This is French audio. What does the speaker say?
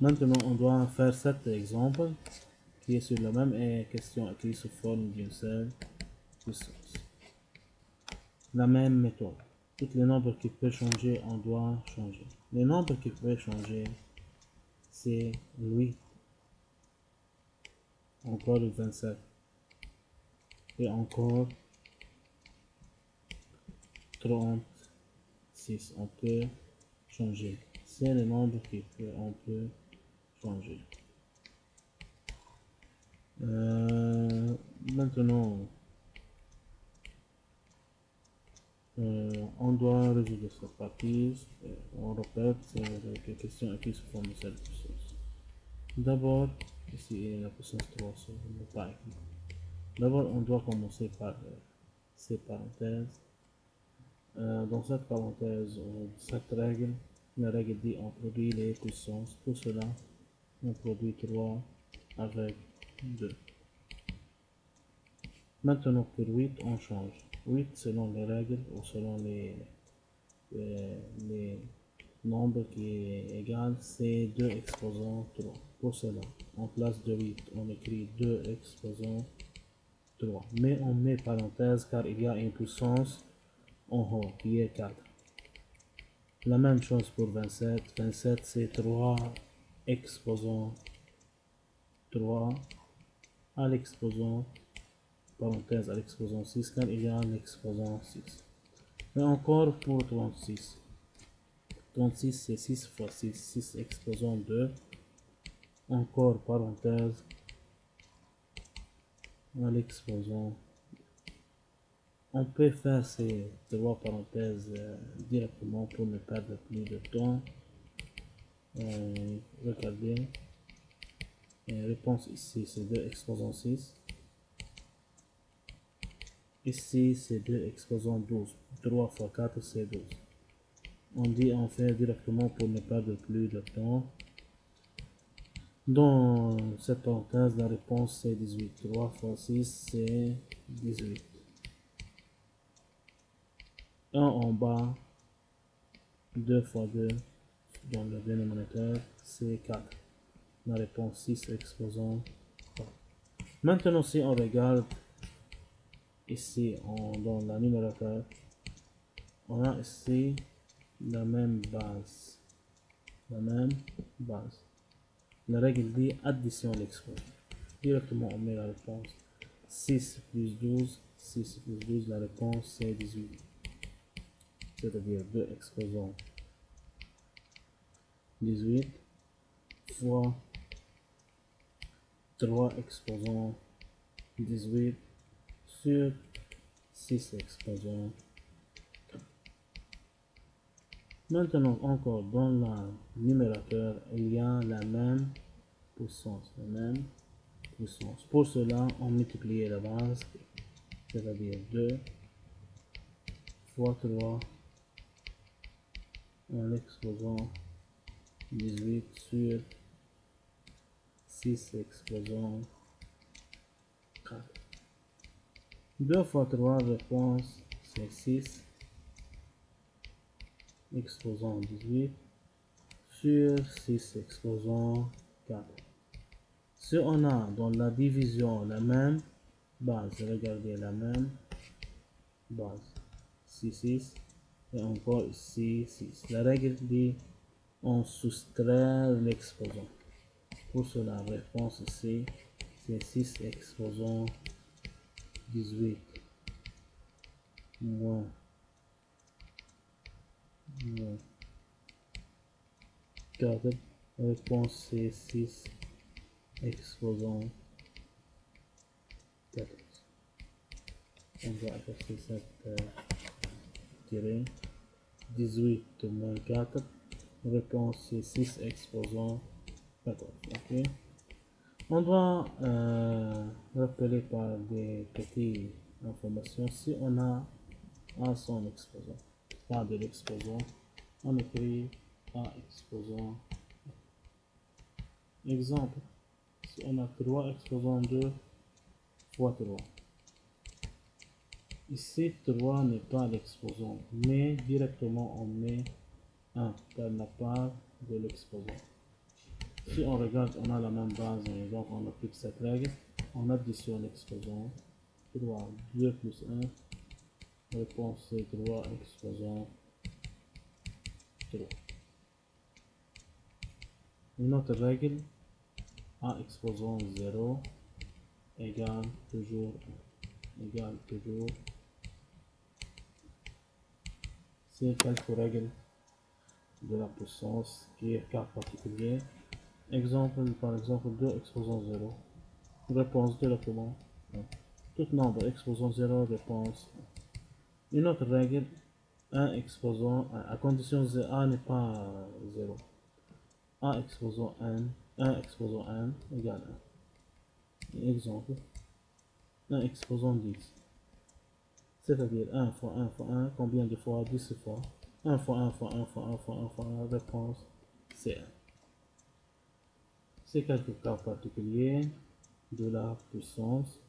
Maintenant, on doit faire cet exemple qui est sur la même question écrite sous forme d'une seule puissance. La même méthode. Tous les nombres qui peuvent changer, on doit changer. Les nombres qui peuvent changer, c'est 8, encore le 27, et encore 36. On peut changer. C'est les nombres on peut changer. Maintenant, on doit résoudre cette partie. On répète les questions écrites sous forme de cette puissance. D'abord, ici la puissance 3 sur le pas écrit. D'abord, on doit commencer par ces parenthèses. Dans cette parenthèse, cette règle, la règle dit on produit les puissances. Pour cela, on produit 3 avec 2. Maintenant, pour 8, on change. 8 selon les règles ou selon les nombres qui est égal, c'est 2 exposants 3. Pour cela, en place de 8, on écrit 2 exposants 3. Mais on met parenthèse car il y a une puissance en haut qui est 4. La même chose pour 27. 27 c'est 3 exposants 3 à l'exposant, parenthèse à l'exposant 6 car il y a l'exposant 6. Et encore pour 36. 36 c'est 6 fois 6, 6 exposant 2. Encore parenthèse à l'exposant. On peut faire ces trois parenthèses directement pour ne perdre plus de temps. Regardez. Réponse ici c'est 2 exposant 6. Ici c'est 2 exposant 12. 3 fois 4 c'est 12. On fait directement pour ne perdre plus de temps. Dans cette parenthèse, la réponse c'est 18. 3 fois 6 c'est 18. 1 en bas, 2 fois 2 dans le dénominateur, c'est 4. La réponse 6 exposant 3. Maintenant, si on regarde ici dans la numérateur, on a ici la même base. La même base. La règle dit addition l'exposant. Directement, on met la réponse 6 plus 12. 6 plus 12, la réponse c'est 18. C'est-à-dire 2 exposants 18 fois 3 exposants 18 sur 6 exposants 4. Maintenant encore dans le numérateur, il y a la même puissance. Pour cela, on multiplie la base, c'est-à-dire 2 fois 3 en exposant 18 sur 6 exposant 4. 2 fois 3, réponse c'est 6 exposant 18 sur 6 exposant 4. Si on a dans la division la même base, regardez la même base, 6, 6, et encore ici 6. La règle dit on soustrait l'exposant. Pour cela, la réponse ici, c'est 6 exposant 18 moins 4. La réponse c'est 6 exposant 14. On va effacer cette tirée. 18 moins 4. Réponse c'est 6 exposant 14. Ok. On doit rappeler par des petites informations. Si on a un son exposant, pas de l'exposant, on écrit A exposant. Exemple, si on a 3 exposant 2 fois 3. Ici, 3 n'est pas l'exposant, mais directement on met 1 par la part de l'exposant. Si on regarde, on a la même base, et donc on applique cette règle. On additionne l'exposant 3, 2 plus 1. Réponse c'est 3 exposant 3. Une autre règle, A exposant 0 égale toujours 1. Égale toujours. C'est quelques règles de la puissance qui est cas particulier. Exemple, par exemple, 2 exposant 0. Réponse directement 1. Tout nombre exposant 0, réponse 1. Une autre règle, 1 exposant 1, à condition que A n'est pas 0. A exposant 1 exposant 1 égale 1. Exemple, 1 exposant 10. C'est-à-dire 1 fois 1 fois 1, combien de fois? 10 fois. 1 fois 1 fois 1 fois 1 fois 1 fois 1, réponse c'est 1. C'est quelques cas particuliers de la puissance.